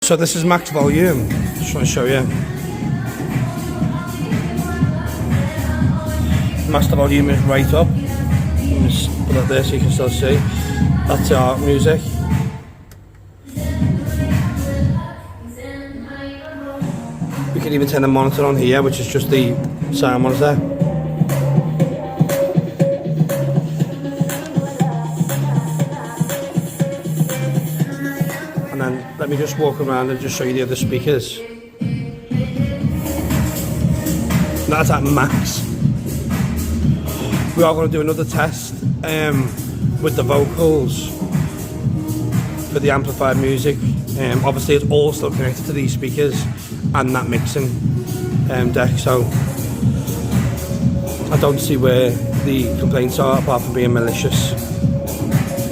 So this is max volume. Just want to show you. Master volume is right up. Just put it there so you can still see. That's our music. We can even turn the monitor on here, which is just the sound monitor. And then let me just walk around and just show you the other speakers. That's at max. We are going to do another test with the vocals for the amplified music. Obviously it's all still connected to these speakers and that mixing deck, so I don't see where the complaints are apart from being malicious.